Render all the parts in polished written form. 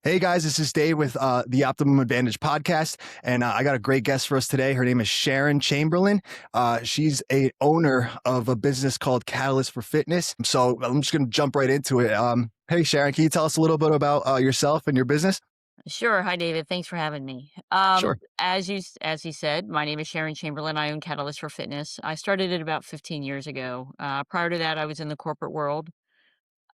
Hey guys, this is Dave with the Optimum Advantage Podcast, and I got a great guest for us today. Her name is Sharon Chamberlain. She's a owner of a business called Catalyst4Fitness. So I'm just going to jump right into it. Hey Sharon, can you tell us a little bit about yourself and your business? Sure. Hi, David. Thanks for having me. Sure. As he said, my name is Sharon Chamberlain. I own Catalyst4Fitness. I started it about 15 years ago. Prior to that, I was in the corporate world,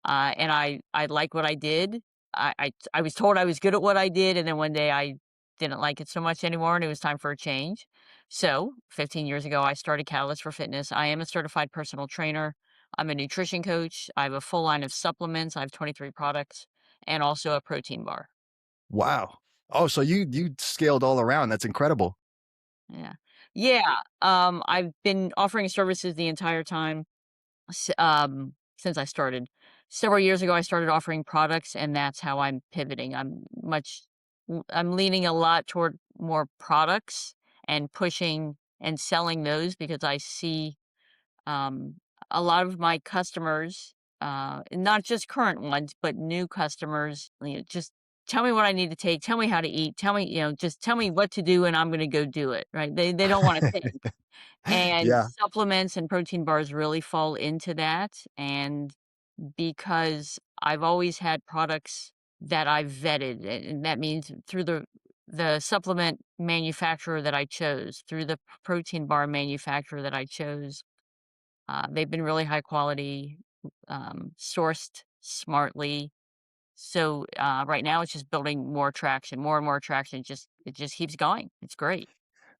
and I like what I did. I was told I was good at what I did, and then one day I didn't like it so much anymore, and it was time for a change. So 15 years ago, I started Catalyst4Fitness. I am a certified personal trainer. I'm a nutrition coach. I have a full line of supplements. I have 23 products, and also a protein bar. Wow. Oh, so you scaled all around. That's incredible. Yeah. Yeah, I've been offering services the entire time, since I started. Several years ago, I started offering products, and that's how I'm pivoting. I'm leaning a lot toward more products and pushing and selling those because I see, um, a lot of my customers, and not just current ones, but new customers, just tell me what I need to take, tell me how to eat, tell me, just tell me what to do and I'm gonna go do it, right? They don't wanna think. And Yeah. supplements and protein bars really fall into that, and because I've always had products that I've vetted, and that means through the supplement manufacturer that I chose, through the protein bar manufacturer that I chose, they've been really high quality, sourced smartly. So, right now it's just building more traction, more and more traction. It just keeps going. It's great.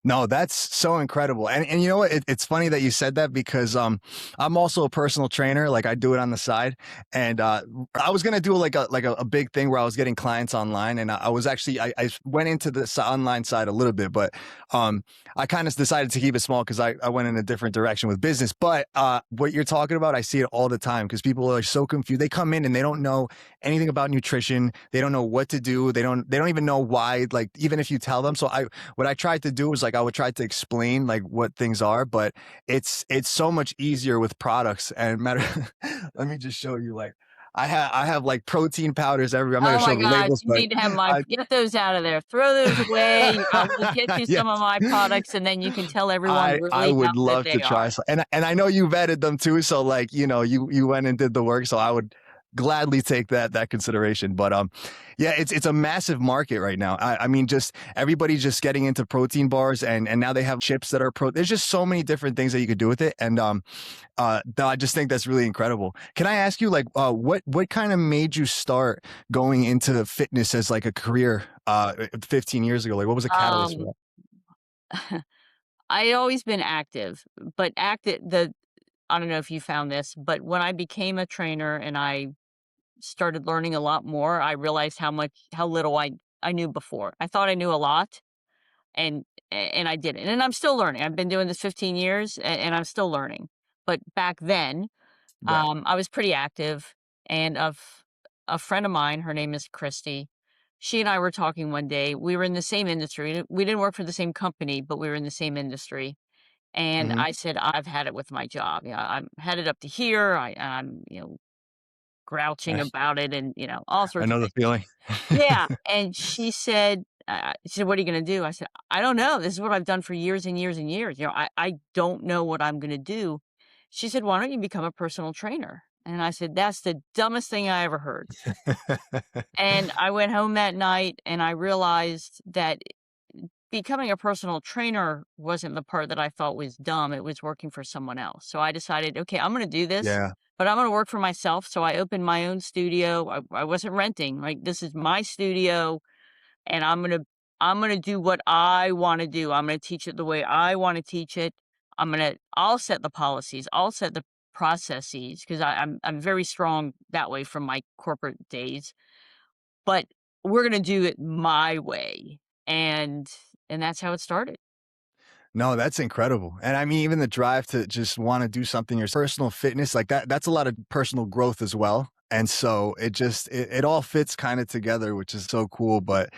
No, that's so incredible. And you know what? It's funny that you said that because I'm also a personal trainer. Like I do it on the side. And I was gonna do like a big thing where I was getting clients online. And I was actually I went into the online side a little bit, but I kind of decided to keep it small because I went in a different direction with business. But what you're talking about, I see it all the time because people are so confused. They come in and they don't know anything about nutrition. They don't know what to do. They don't even know why, like even if you tell them. So what I tried to do was like I would try to explain like what things are, but it's so much easier with products. And matter, let me just show you. Like I have like protein powders everywhere. I'm not gonna Oh show my the gosh, labels, you but need to have my I get those out of there. Throw those away. I will get you some of yes. my products, and then you can tell everyone I really how would good love they to try are. some, and I know you vetted them too. So like you went and did the work. So I would gladly take that consideration. But yeah, it's a massive market right now. I mean, just everybody's just getting into protein bars, and now they have chips that are There's just so many different things that you could do with it, and I just think that's really incredible. Can I ask you like what kind of made you start going into fitness as like a career 15 years ago? Like what was the catalyst for Um, that? I always been active, but active the I don't know if you found this, but when I became a trainer and I started learning a lot more, I realized how little I knew before. I thought I knew a lot, and and I didn't. And I'm still learning. I've been doing this 15 years, and I'm still learning. But back then, Right. I was pretty active, and of a friend of mine, her name is Christy. She and I were talking one day. We were in the same industry. We didn't work for the same company, but we were in the same industry. And Hmm. I said, I've had it with my job. Yeah, I'm headed up to here. I'm, grouching I, about it and, all I sorts of know the things. feeling. Yeah. And she said, what are you going to do? I said, I don't know. This is what I've done for years and years and years. I don't know what I'm going to do. She said, why don't you become a personal trainer? And I said, that's the dumbest thing I ever heard. And I went home that night and I realized that becoming a personal trainer wasn't the part that I thought was dumb. It was working for someone else. So I decided, okay, I'm going to do this, Yeah. but I'm going to work for myself. So I opened my own studio. I wasn't renting. Like this is my studio, and I'm gonna do what I want to do. I'm gonna teach it the way I want to teach it. I'll set the policies. I'll set the processes because I'm very strong that way from my corporate days. But we're gonna do it my way, and that's how it started. No, that's incredible. And I mean, even the drive to just want to do something, your personal fitness, like that's a lot of personal growth as well. And so it all fits kind of together, which is so cool. But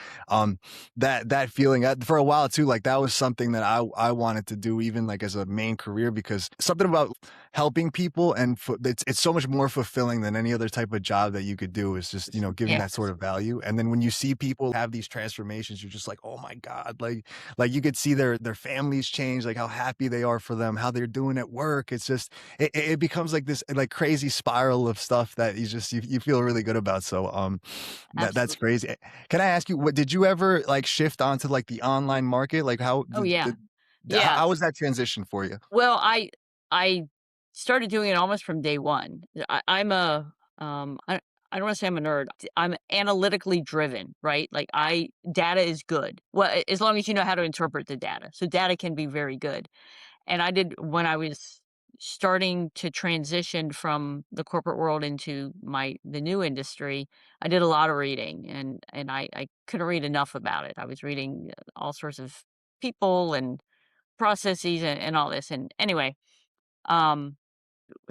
that feeling for a while too, like that was something that I wanted to do even like as a main career, because something about helping people and it's so much more fulfilling than any other type of job that you could do, is just, giving that sort Yes, of value. And then when you see people have these transformations, you're just like, oh my God, like you could see their families change, like how happy they are for them, how they're doing at work. It's just it becomes like this like crazy spiral of stuff that you feel really good about. So that's absolutely. crazy. Can I ask you, what did you ever like shift onto like the online market? Like Oh, yeah. how Yes. was that transition for you? Well, I started doing it almost from day one. I'm a, I don't wanna say I'm a nerd. I'm analytically driven, right? Like, data is good. Well, as long as you know how to interpret the data. So data can be very good. And I did when I was starting to transition from the corporate world into the new industry, I did a lot of reading, and I couldn't read enough about it. I was reading all sorts of people and processes and all this. And anyway, um,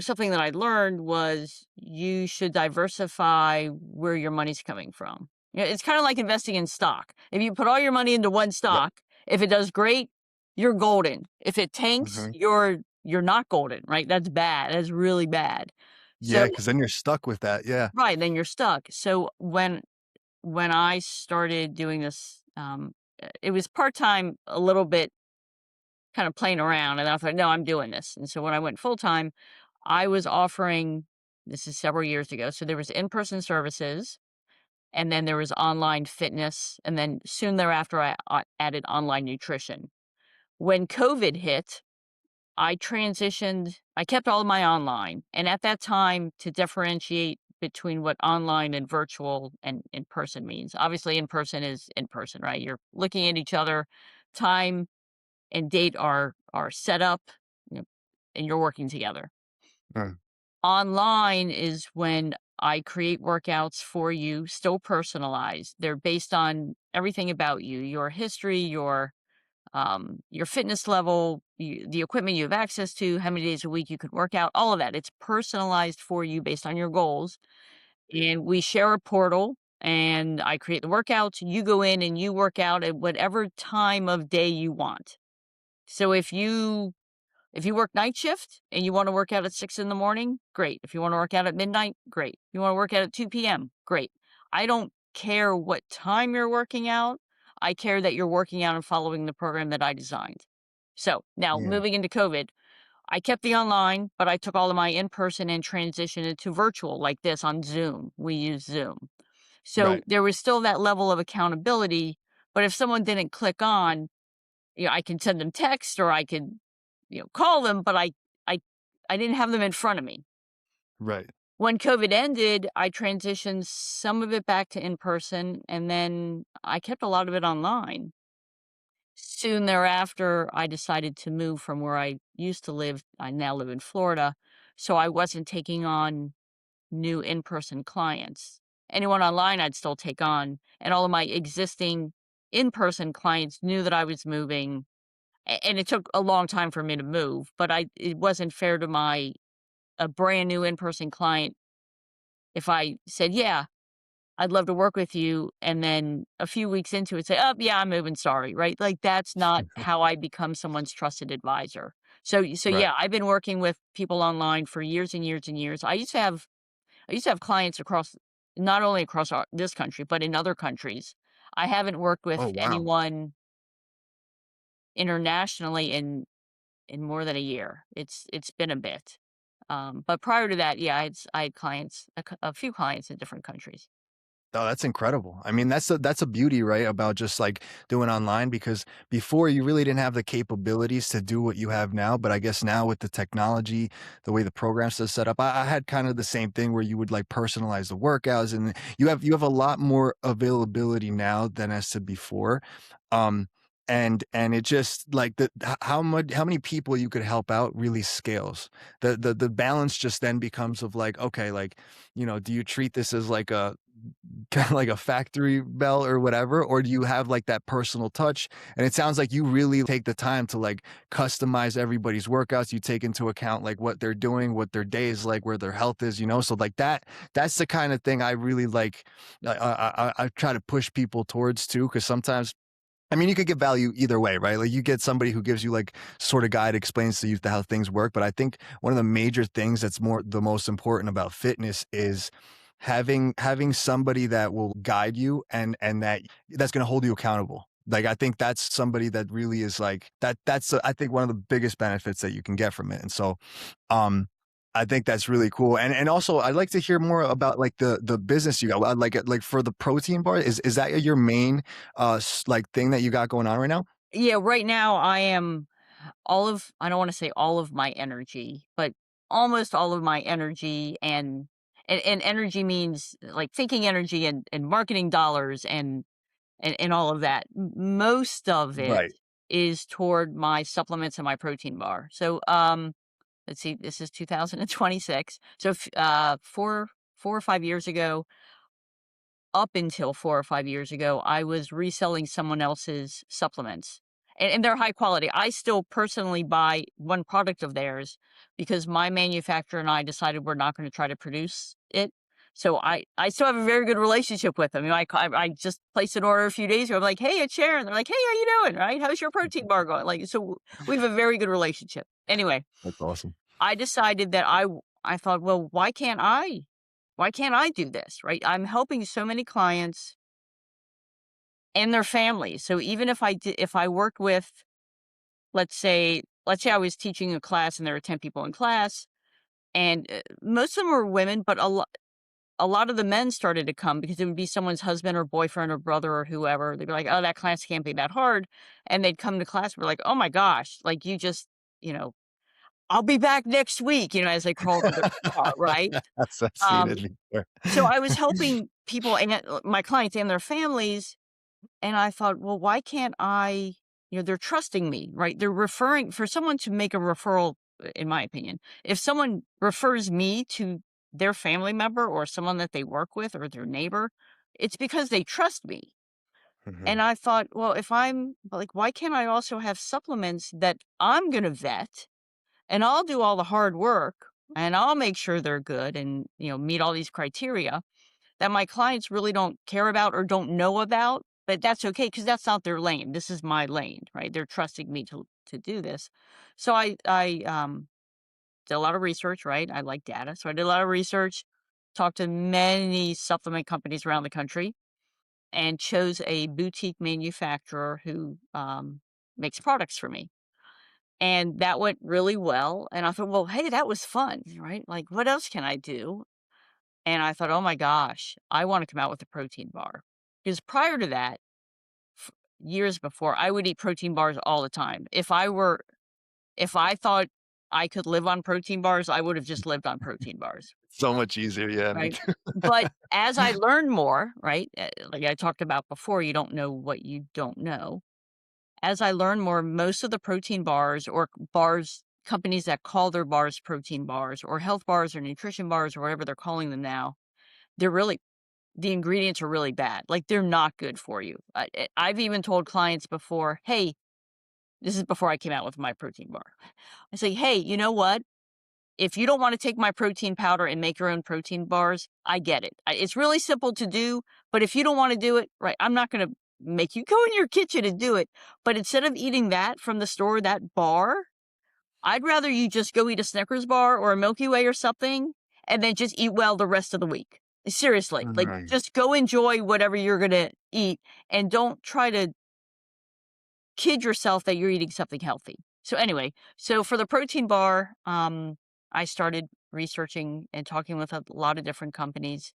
something that I learned was you should diversify where your money's coming from. It's kind of like investing in stock. If you put all your money into one Yep. stock, if it does great, you're golden. If it tanks, Hmm. you're not golden, right? That's bad. That's really bad. Yeah, So because then you're stuck with that. Yeah. right, then you're stuck. So when I started doing this, it was part time, a little bit kind of playing around, and I thought, no, I'm doing this. And so when I went full time, I was offering, this is several years ago. So there was in-person services, and then there was online fitness. And then soon thereafter, I added online nutrition. When COVID hit, I kept all of my online. And at that time, to differentiate between what online and virtual and in person means, obviously in person is in person, right? You're looking at each other, time and date are set up, you know, and you're working together. Mm. Online is when I create workouts for you, still personalized. They're based on everything about you, your history, your fitness level, the equipment you have access to, how many days a week you can work out, all of that. It's personalized for you based on your goals. And we share a portal, and I create the workouts. You go in and you work out at whatever time of day you want. So if you work night shift and you wanna work out at 6 in the morning, great. If you wanna work out at midnight, great. If you wanna work out at 2 p.m., great. I don't care what time you're working out. I care that you're working out and following the program that I designed. So, now Yeah. moving into COVID, I kept the online, but I took all of my in-person and transitioned it to virtual like this on Zoom. We use Zoom. So, Right. there was still that level of accountability, but if someone didn't click on, I can send them text or I could, call them, but I I didn't have them in front of me. Right. When COVID ended, I transitioned some of it back to in person, and then I kept a lot of it online. Soon thereafter, I decided to move from where I used to live. I now live in Florida, so I wasn't taking on new in-person clients. Anyone online I'd still take on, and all of my existing in-person clients knew that I was moving. And it took a long time for me to move, but it wasn't fair to my a brand new in-person client if I said, "Yeah, I'd love to work with you," and then a few weeks into it say, "Oh, yeah, I'm moving, sorry," right? Like, that's not how I become someone's trusted advisor. So Right. yeah, I've been working with people online for years and years and years. I used to have clients across, not only across this country, but in other countries. I haven't worked Oh, with wow. anyone internationally in more than a year. It's been a bit. But prior to that, yeah, I had clients, a few clients in different countries. Oh, that's incredible. I mean, that's a beauty, right, about just like doing online, because before you really didn't have the capabilities to do what you have now. But I guess now with the technology, the way the programs are set up, I had kind of the same thing where you would like personalize the workouts, and you have a lot more availability now than as to before. Um, and it just like how many people you could help out really scales. The balance just then becomes of like, okay, like, do you treat this as like a kind of like a factory bell or whatever, or do you have like that personal touch? And it sounds like you really take the time to like customize everybody's workouts. You take into account like what they're doing, what their day is like, where their health is, you know? So like that's the kind of thing I really like. I try to push people towards too, because sometimes I mean, you could get value either way, right? Like you get somebody who gives you like sort of guide, explains to you how things work. But I think one of the major things that's the most important about fitness is having somebody that will guide you and that's going to hold you accountable. Like I think that's somebody that really is like that. That's I think one of the biggest benefits that you can get from it. And so, um, I think that's really cool. And also I'd like to hear more about like the business you got. Like for the protein bar, is that your main like thing that you got going on right now? Yeah, right now I am I don't wanna say all of my energy, but almost all of my energy and energy means, like, thinking energy and marketing dollars and all of that. Most of it Right. is toward my supplements and my protein bar. So, let's see, this is 2026. So, 4 or 5 years ago, up until 4 or 5 years ago, I was reselling someone else's supplements, and they're high quality. I still personally buy one product of theirs because my manufacturer and I decided we're not gonna try to produce it. So I still have a very good relationship with them. You know, I just placed an order a few days ago. I'm like, "Hey, it's Sharon." They're like, "Hey, how you doing? Right? How's your protein bar going?" Like, so we have a very good relationship. Anyway, That's awesome. I decided that I thought, "Well, why can't I? Why can't I do this?" Right? I'm helping so many clients and their families. So even if I worked with, let's say I was teaching a class and there were 10 people in class and most of them were women, but a lot of the men started to come because it would be someone's husband or boyfriend or brother or whoever. They'd be like, "Oh, that class can't be that hard." And they'd come to class. We're like, "Oh my gosh, like you just, you know, I'll be back next week," as they crawl to their car, right? I've seen Um, it before. so I was helping people and my clients and their families. And I thought, well, why can't I, they're trusting me, right? They're referring for someone to make a referral, in my opinion. If someone refers me to their family member or someone that they work with or their neighbor, it's because they trust me. And Mhm. I thought, well, if I'm like, why can't I also have supplements that I'm going to vet and I'll do all the hard work and I'll make sure they're good and, meet all these criteria that my clients really don't care about or don't know about, but that's okay because that's not their lane. This is my lane, right? They're trusting me to do this. So I did a lot of research, right? I like data. So I did a lot of research, talked to many supplement companies around the country, and chose a boutique manufacturer who makes products for me. And that went really well. And I thought, well, hey, that was fun, right? Like, what else can I do? And I thought, "Oh my gosh, I wanna come out with a protein bar." Because prior to that, f years before, I would eat protein bars all the time. If I thought I could live on protein bars, I would have just lived on protein bars, So much easier. Yeah, me right? too. But as I learned more, right, like I talked about before, you don't know what you don't know. As I learned more, most of the protein bars or bars companies that call their bars protein bars or health bars or nutrition bars or whatever they're calling them now, they're really the ingredients are really bad. Like, they're not good for you. I've even told clients before, "Hey," this is before I came out with my protein bar. I say, "Hey, you know what? If you don't wanna take my protein powder and make your own protein bars, I get it. It's really simple to do, but if you don't wanna do it, right, I'm not gonna make you go in your kitchen and do it. But instead of eating that from the store, that bar, I'd rather you just go eat a Snickers bar or a Milky Way or something, and then just eat well the rest of the week. Seriously, like, Mhm. just go enjoy whatever you're gonna eat, and don't try to kid yourself that you're eating something healthy. So anyway, so for the protein bar, I started researching and talking with a lot of different companies,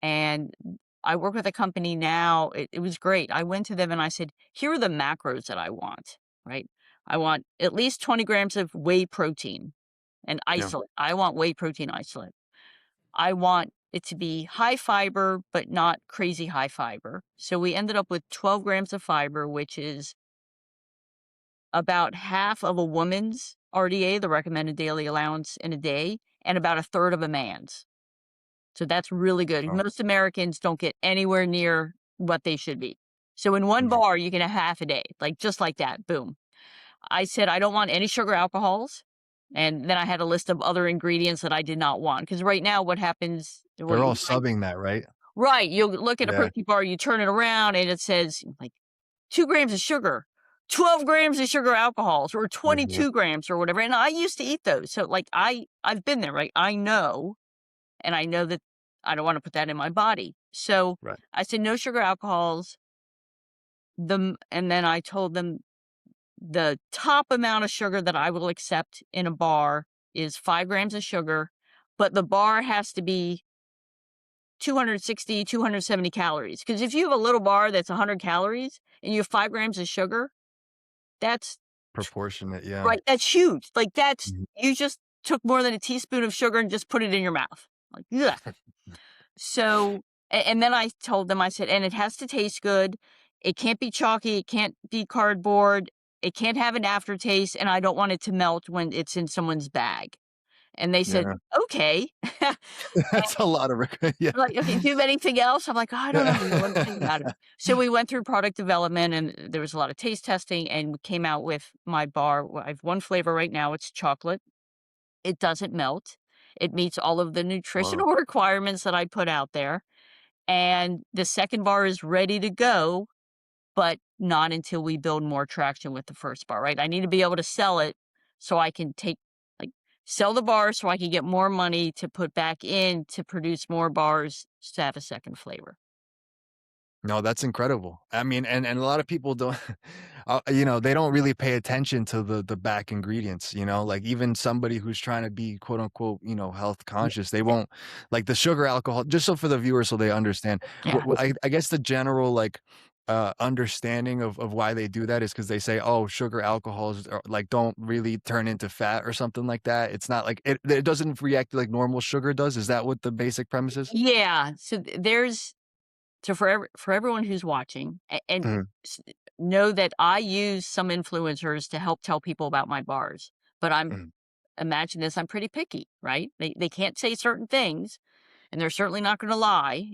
and I work with a company now. It was great. I went to them and I said, "Here are the macros that I want, right? I want at least 20 grams of whey protein and Yeah. isolate. I want whey protein isolate. I want it to be high fiber, but not crazy high fiber." So we ended up with 12 grams of fiber, which is about half of a woman's RDA, the recommended daily allowance in a day, and about a third of a man's. So that's really good. Oh, Most Americans don't get anywhere near what they should be. So in one mhm. bar, you can have half a day, like just like that. Boom. I said, I don't want any sugar alcohols. And then I had a list of other ingredients that I did not want. Because right now, what happens, what They're all you might, subbing that, right? right, you'll look at a Yeah. protein bar, you turn it around, and it says like 2 grams of sugar, 12 grams of sugar alcohols, or Mhm. 22 grams, or whatever. And I used to eat those. So, like, I've been there, right? I know, and I know that I don't want to put that in my body. So Right. I said, no sugar alcohols. And then I told them the top amount of sugar that I will accept in a bar is 5 grams of sugar, but the bar has to be 260, 270 calories. Because if you have a little bar that's 100 calories and you have 5 grams of sugar, that's Proportionate, yeah. right. That's huge. Like Mhm. you just took more than a teaspoon of sugar and just put it in your mouth. Like, yeah. So, and then I told them, I said, and it has to taste good. It can't be chalky. It can't be cardboard. It can't have an aftertaste. And I don't want it to melt when it's in someone's bag. And they said, Yeah. okay. That's a lot of yeah. Like, "Okay, do you have anything else?" I'm like, "I don't know, let me think about it." So we went through product development, and there was a lot of taste testing, and we came out with my bar. I have 1 flavor right now, it's chocolate. It doesn't melt. It meets all of the nutritional Whoa. requirements that I put out there, and the second bar is ready to go, but not until we build more traction with the first bar, right? I need to be able to sell it so I can like, sell the bar so I can get more money to put back in to produce more bars to have a second flavor. No, that's incredible. I mean, and a lot of people don't, they don't really pay attention to the back ingredients. Like even somebody who's trying to be quote unquote, health Yeah, conscious, they won't like the sugar, alcohol. Just so for the viewers, so they understand. yeah. I guess the general like understanding of why they do that is because they say, oh, sugar alcohols are, like don't really turn into fat or something like that. It's not like it doesn't react like normal sugar does. Is that what the basic premise is? Yeah, so there's so for everyone who's watching and Mhm, s know that I use some influencers to help tell people about my bars, but mhm. imagine this, I'm pretty picky, right? They can't say certain things, and they're certainly not gonna lie,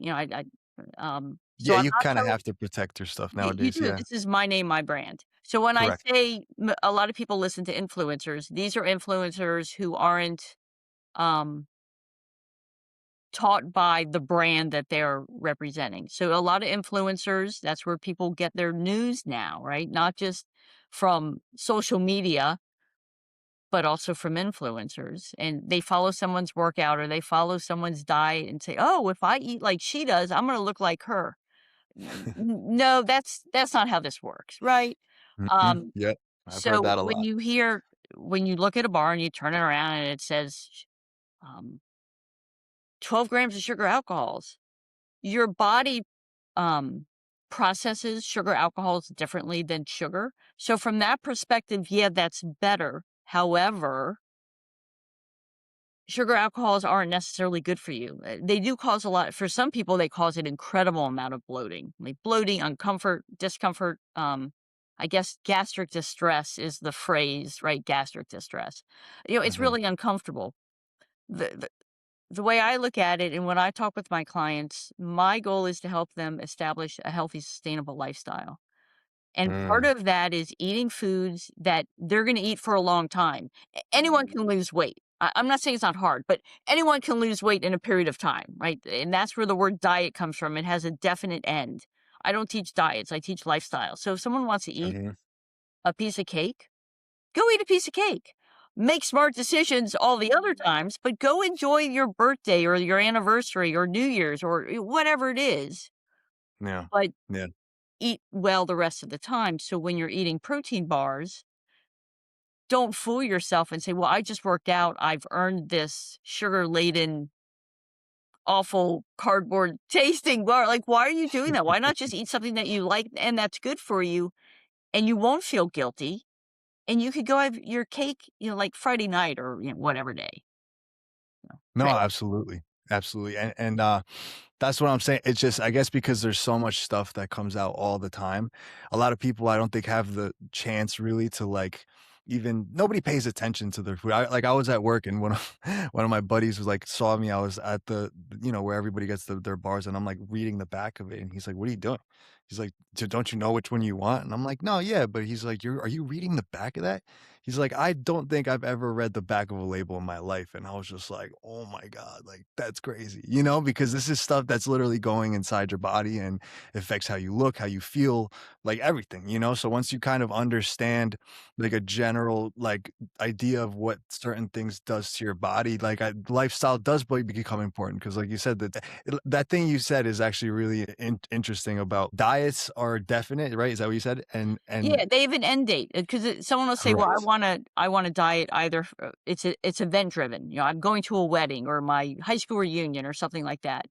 so Yeah, I'm you not kind of telling have to protect your stuff you nowadays. do, Yeah, this is my name, my brand. So when I correct. say a lot of people listen to influencers, these are influencers who aren't, um taught by the brand that they're representing. So a lot of influencers, that's where people get their news now, right? Not just from social media, but also from influencers. And they follow someone's workout or they follow someone's diet and say, "Oh, if I eat like she does, I'm going to look like her." No, that's not how this works, right? Mhm. Um Yep, I've heard so that a lot. when you look at a bar and you turn it around and it says um 12 grams of sugar alcohols, your body, um, processes sugar alcohols differently than sugar. So from that perspective, yeah, that's better. However, sugar alcohols aren't necessarily good for you. They do cause a lot for some people, they cause an incredible amount of bloating. Like bloating, uncomfort, discomfort, I guess gastric distress is the phrase, right? Gastric distress. It's Mhm, really uncomfortable. The the way I look at it and when I talk with my clients, my goal is to help them establish a healthy, sustainable lifestyle. And part mm, of that is eating foods that they're going to eat for a long time. Anyone can lose weight. I'm not saying it's not hard, but anyone can lose weight in a period of time, right? And that's where the word diet comes from. It has a definite end. I don't teach diets, I teach lifestyle. So if someone wants to eat mhm, a piece of cake, go eat a piece of cake. Make smart decisions all the other times, but go enjoy your birthday or your anniversary or New Year's or whatever it is, yeah, but yeah. eat well the rest of the time. So when you're eating protein bars, don't fool yourself and say, well, I just worked out. I've earned this sugar laden, awful cardboard tasting bar. Like, why are you doing that? Why not just eat something that you like and that's good for you and you won't feel guilty? And you could go have your cake, like Friday night or whatever day. No, Right. absolutely, absolutely, and that's what I'm saying. It's just, I guess, because there's so much stuff that comes out all the time. A lot of people, I don't think, have the chance really to like even nobody pays attention to their food. I was at work and one of one of my buddies was like saw me. I was at where everybody gets their bars, and I'm like reading the back of it, and he's like, "What are you doing?" He's like, Don't you know which one you want?" And I'm like, "No, yeah," but he's like, "Are you reading the back of that?" He's like, "I don't think I've ever read the back of a label in my life," and I was just like, "Oh my god, like that's crazy," because this is stuff that's literally going inside your body and affects how you look, how you feel, like everything. So once you kind of understand like a general like idea of what certain things does to your body, like lifestyle does become important because, like you said, that thing you said is actually really interesting about diets are definite, right? Is that what you said? And Yeah, they have an end date because someone will say, "Well, correct. I wanna diet either it's event driven." I'm going to a wedding or my high school reunion or something like that.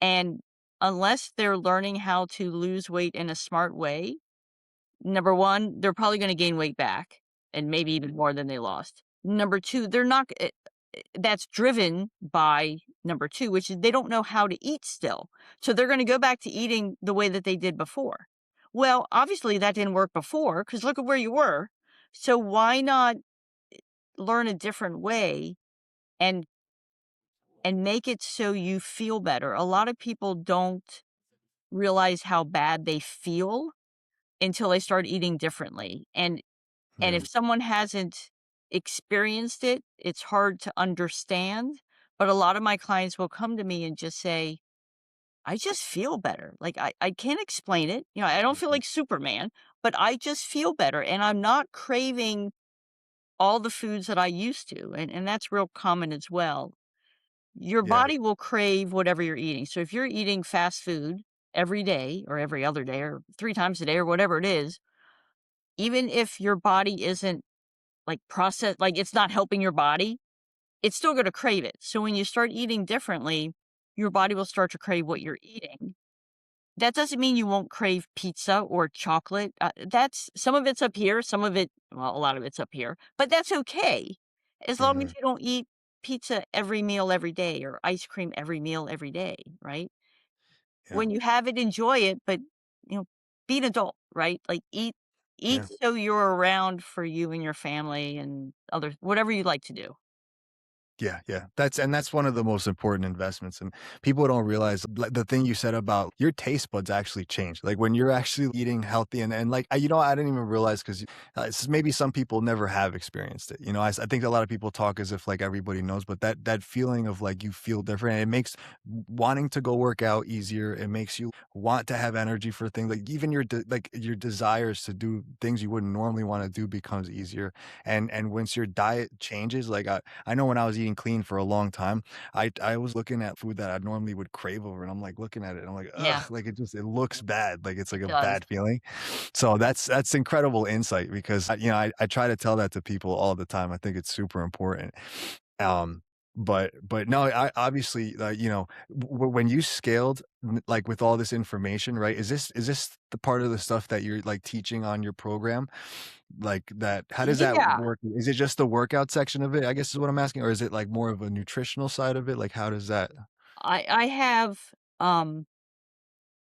And unless they're learning how to lose weight in a smart way, number 1, they're probably gonna gain weight back and maybe even more than they lost. Number 2, they're not that's driven by number 2, which is they don't know how to eat still. So they're gonna go back to eating the way that they did before. Well, obviously that didn't work before because look at where you were. So why not learn a different way and make it so you feel better? A lot of people don't realize how bad they feel until they start eating differently. And Yeah, if someone hasn't experienced it, it's hard to understand. But a lot of my clients will come to me and just say, I just feel better. Like I can't explain it. I don't feel mhm, like Superman, but I just feel better. And I'm not craving all the foods that I used to. And that's real common as well. Your yeah, body will crave whatever you're eating. So if you're eating fast food every day or every other day or 3 times a day or whatever it is, even if your body isn't like processed, like it's not helping your body, it's still going to crave it. So when you start eating differently, your body will start to crave what you're eating. That doesn't mean you won't crave pizza or chocolate. That's some of it's up here, some of it, well, a lot of it's up here, but that's okay as long as mhm, you don't eat pizza every meal every day or ice cream every meal every day, right? yeah, When you have it, enjoy it, but, you know, be an adult, right? Like, eat yeah. so you're around for you and your family and others whatever you like to do. Yeah, yeah. That's one of the most important investments, and people don't realize like the thing you said about your taste buds actually change. Like when you're actually eating healthy and like I didn't even realize because maybe some people never have experienced it. I think a lot of people talk as if like everybody knows, but that feeling of like you feel different, it makes wanting to go work out easier. It makes you want to have energy for things like even like your desires to do things you wouldn't normally want to do becomes easier. And once your diet changes, like I know when I was eating clean for a long time, I was looking at food that I normally would crave over, and I'm like looking at it, and I'm like, Yeah, ugh, like it looks bad, like it's like it a does. bad feeling. So that's incredible insight because I try to tell that to people all the time. I think it's super important. Um, but no, I obviously when you scaled like with all this information, right? Is this the part of the stuff that you're like teaching on your program? Like that how does that Yeah, work? Is it just the workout section of it, I guess is what I'm asking, or is it like more of a nutritional side of it? Like how does that I have,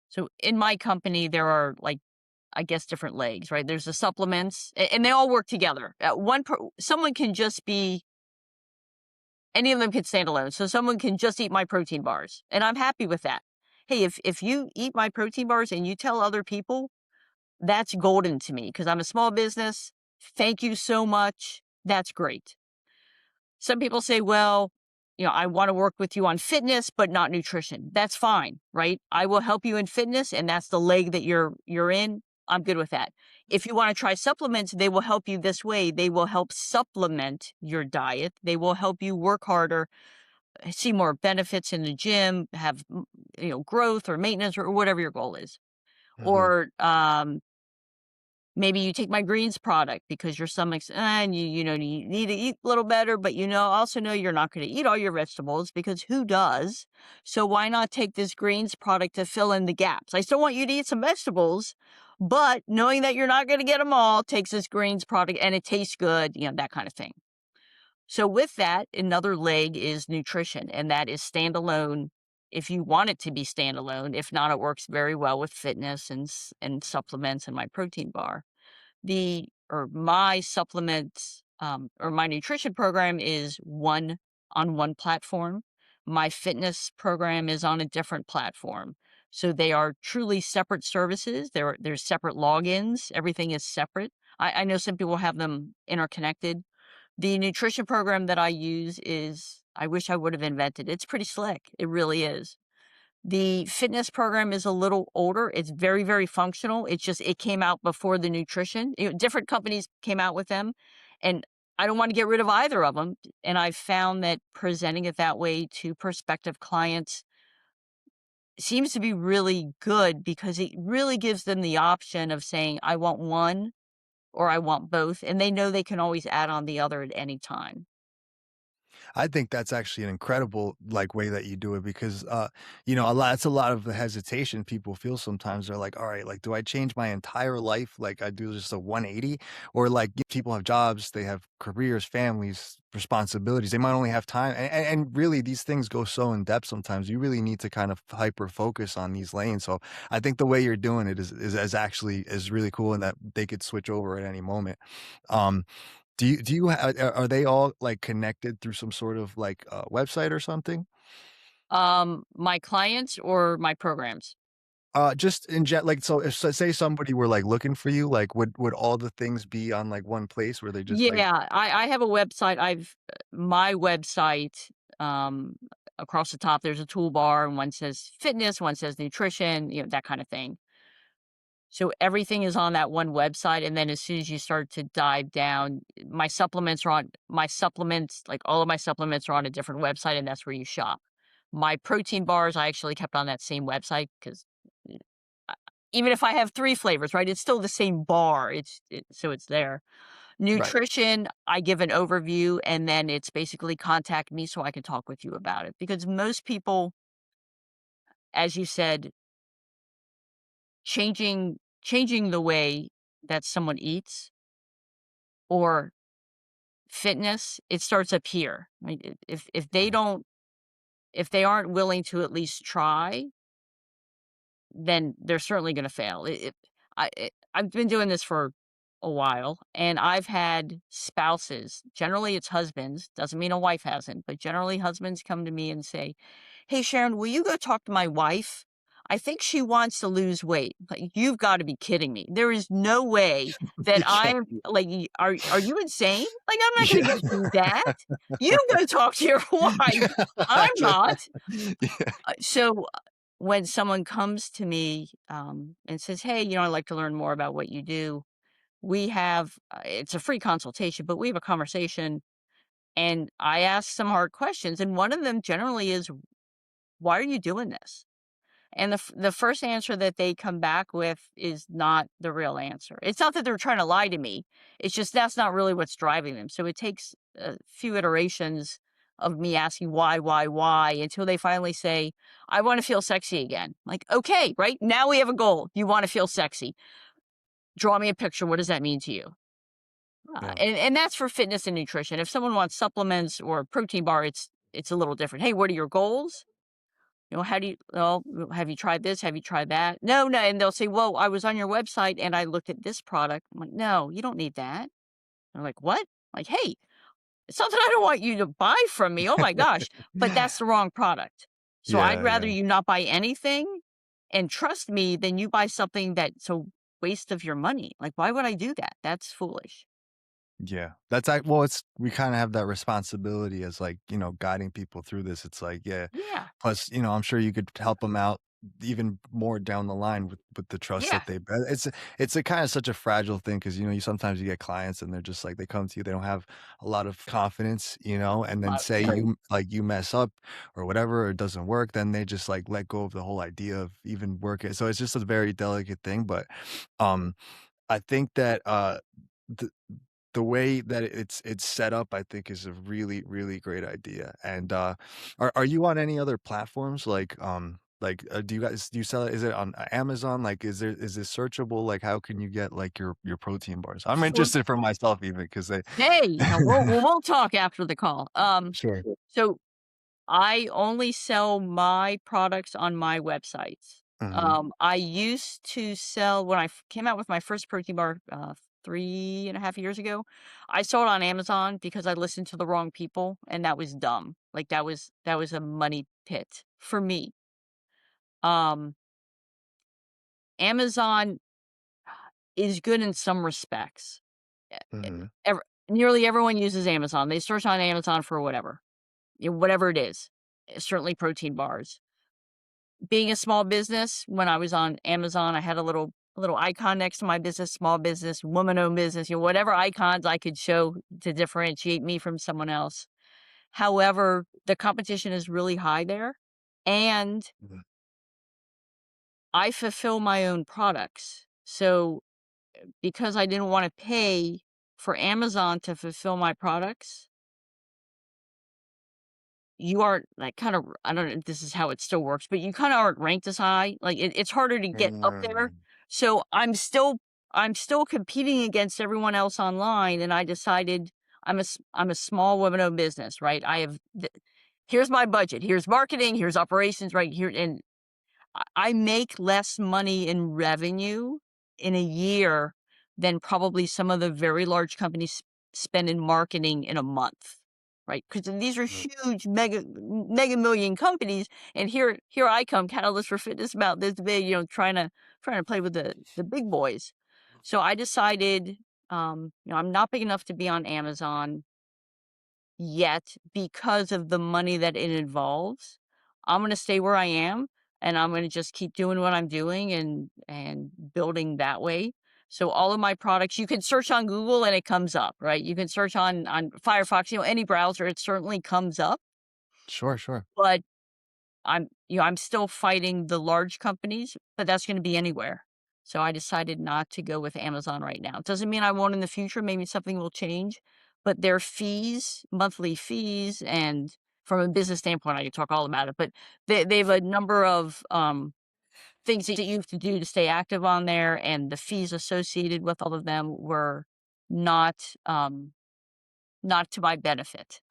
so in my company, there are, like, I guess, different legs, right? There's the supplements, and they all work together. Someone can just be any of them can stand alone. So someone can just eat my protein bars, and I'm happy with that. Hey, if you eat my protein bars and you tell other people, that's golden to me because I'm a small business. Thank you so much. That's great. Some people say, well, I want to work with you on fitness, but not nutrition. That's fine, right? I will help you in fitness, and that's the leg that you're in. I'm good with that. If you want to try supplements, they will help you this way. They will help supplement your diet. They will help you work harder, see more benefits in the gym, have growth or maintenance or whatever your goal is. Mhm, Or maybe you take my greens product because your stomach's and you need to eat a little better, but also know you're not going to eat all your vegetables because who does? So why not take this greens product to fill in the gaps? I still want you to eat some vegetables, but knowing that you're not going to get them all takes this greens product and it tastes good, that kind of thing. So with that, another leg is nutrition, and that is standalone if you want it to be standalone. If not, it works very well with fitness and supplements and my protein bar. The or my supplements, or my nutrition program is on one platform. My fitness program is on a different platform. So they are truly separate services. There's separate logins. Everything is separate. I know some people have them interconnected. The nutrition program that I use is, I wish I would have invented. It's pretty slick. It really is. The fitness program is a little older. It's very, very functional. It's just it came out before the nutrition. Different companies came out with them, and I don't want to get rid of either of them. And I've found that presenting it that way to prospective clients seems to be really good because it really gives them the option of saying, I want one or I want both, and they know they can always add on the other at any time. I think that's actually an incredible like way that you do it because that's a lot of the hesitation people feel sometimes. They're like, all right, like do I change my entire life? Like I do just a 180? Or like people have jobs, they have careers, families, responsibilities. They might only have time. And really these things go so in depth sometimes. You really need to kind of hyper focus on these lanes. So I think the way you're doing it is actually is really cool and that they could switch over at any moment. Um are they all, like, connected through some sort of, like, website or something? My clients or my programs? Just in gen like, so if say somebody were, like, looking for you, like, would all the things be on, like, one place where they just, like Yeah, I have a website. My website, um, across the top, there's a toolbar, and one says fitness, one says nutrition, that kind of thing. So everything is on that one website, and then as soon as you start to dive down, my supplements, like all of my supplements are on a different website, and that's where you shop. My protein bars, I actually kept on that same website because even if I have 3 flavors, right, it's still the same bar. So it's there. Right. Nutrition, I give an overview, and then it's basically contact me so I can talk with you about it. Because most people, as you said, changing the way that someone eats or fitness, it starts up here, right? Mhm. If they aren't willing to at least try, then they're certainly gonna fail. I've been doing this for a while, and I've had spouses, generally it's husbands, doesn't mean a wife hasn't, but generally husbands come to me and say, "Hey, Sharon, will you go talk to my wife? I think she wants to lose weight." Like, you've gotta be kidding me. There is no way that Yeah. I'm like, are you insane? Like, I'm not gonna Yeah. go do that. You go talk to your wife. I'm not. Yeah. When someone comes to me, and says, "Hey, I'd like to learn more about what you do," it's a free consultation, but we have a conversation, and I ask some hard questions, and one of them generally is, "Why are you doing this?" And the first answer that they come back with is not the real answer. It's not that they're trying to lie to me. It's just that's not really what's driving them. So it takes a few iterations of me asking why, until they finally say, "I want to feel sexy again." Like, okay, right? Now we have a goal. You want to feel sexy. Draw me a picture. What does that mean to you? Yeah. And that's for fitness and nutrition. If someone wants supplements or a protein bar, it's a little different. Hey, what are your goals? How do you well, have you tried this? Have you tried that? No, no. And they'll say, well, I was on your website and I looked at this product. I'm like, no, you don't need that. I'm like, what? Like, hey, it's something I don't want you to buy from me. Oh my gosh. But that's the wrong product. So I'd Yeah, rather yeah. you not buy anything and trust me than you buy something that's a waste of your money. Like, why would I do that? That's foolish. Yeah. Well, it's we kinda have that responsibility as, like, guiding people through this. It's like, yeah. Yeah. Plus, I'm sure you could help them out even more down the line with the trust Yeah. that they it's a kinda such a fragile thing because you sometimes you get clients and they're just like they come to you, they don't have a lot of confidence, and then say you mess up or whatever, or it doesn't work, then they just, like, let go of the whole idea of even working. So it's just a very delicate thing, but, um, I think that, the the way that it's set up, I think, is a really, really great idea, and, are you on any other platforms? Do you sell it is it on Amazon? Like, is this searchable? Like, how can you get, like, your protein bars? I'm So, interested for myself even because they hey, we'll talk after the call. Sure. So I only sell my products on my websites. Mhm. I used to sell when came out with my first protein bar, 3.5 years ago. I saw it on Amazon because I listened to the wrong people, and that was dumb. Like, that was a money pit for me. Um, Amazon is good in some respects. E Mhm. ever Nearly everyone uses Amazon. They search on Amazon for whatever, whatever it is, certainly protein bars. Being a small business, when I was on Amazon, I had a little icon next to my business, small business, woman-owned business, whatever icons I could show to differentiate me from someone else. However, the competition is really high there, and Mhm. I fulfill my own products. So, because I didn't wanna pay for Amazon to fulfill my products, you aren't, like, kind of, I don't know if this is how it still works, but you kinda aren't ranked as high, like, it's harder to get up there. Mm. So, I'm still competing against everyone else online, and I decided I'm a small woman-owned business, right? I have the Here's my budget, here's marketing, here's operations, right here, and I make less money in revenue in a year than probably some of the very large companies spend in marketing in a month, right? Because these are Mm. huge mega million companies, and here I come, Catalyst for Fitness, about this big, trying to play with the big boys. So I decided, I'm not big enough to be on Amazon yet because of the money that it involves. I'm gonna stay where I am, and I'm gonna just keep doing what I'm doing and building that way. So all of my products, you can search on Google and it comes up, right? You can search on Firefox, any browser, it certainly comes up, Sure, sure. but I'm still fighting the large companies, but that's gonna be anywhere. So I decided not to go with Amazon right now. It doesn't mean I won't in the future, maybe something will change, but their fees, monthly fees, and from a business standpoint, I could talk all about it, but they have a number of, things that you have to do to stay active on there, and the fees associated with all of them were not, not to my benefit.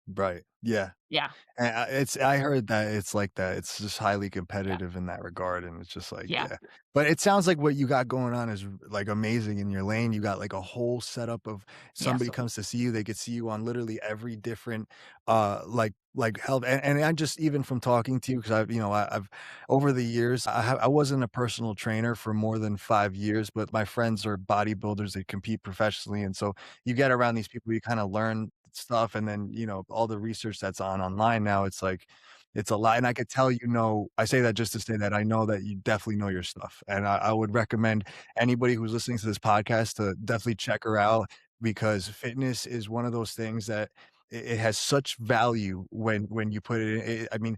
Right. Yeah. Yeah, And I heard that it's like that. It's just highly yeah, competitive in that regard, and it's just like, yeah. yeah. But it sounds like what you got going on is like amazing in your lane. You got like a whole setup of Yes. somebody comes to see you, they could see you on literally every different like health, and I just even from talking to you because I've over the years I wasn't a personal trainer for more than 5 years, but my friends are bodybuilders. They compete professionally, and so you get around these people, you kind of learn stuff, and then all the research that's online now, it's like it's a lot. And I could tell, I say that just to say that I know that you definitely know your stuff, and I would recommend anybody who's listening to this podcast to definitely check her out, because fitness is one of those things that it has such value when you put I mean,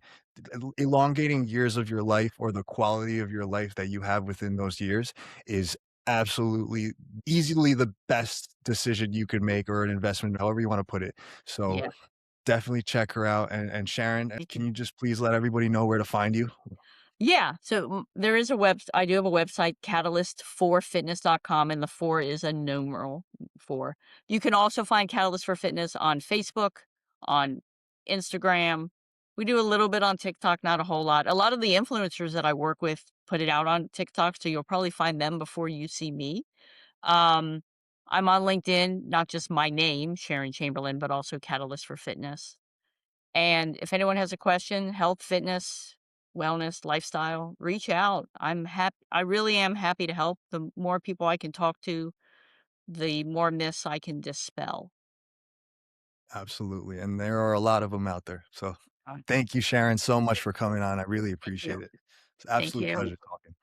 elongating years of your life, or the quality of your life that you have within those years, is absolutely easily the best decision you could make, or an investment, however you want to put it. So Yeah. definitely check her out. And Sharon, Thank you. can you just please let everybody know where to find you? Yeah, so, there is a I do have a website, catalyst4fitness.com, and the 4 is a numeral 4. You can also find Catalyst for Fitness on Facebook, on Instagram. We do a little bit on TikTok, not a whole lot. A lot of the influencers that I work with put it out on TikTok, so you'll probably find them before you see me. Um, I'm on LinkedIn, not just my name, Sharon Chamberlain, but also Catalyst for Fitness. And if anyone has a question, health, fitness, wellness, lifestyle, reach out. I really am happy to help. The more people I can talk to, the more myths I can dispel. Absolutely. And there are a lot of them out there. So Uh, thank you, Sharon, so much Thank for coming on. I really thank you. appreciate it. It's an Thank absolute you. pleasure talking.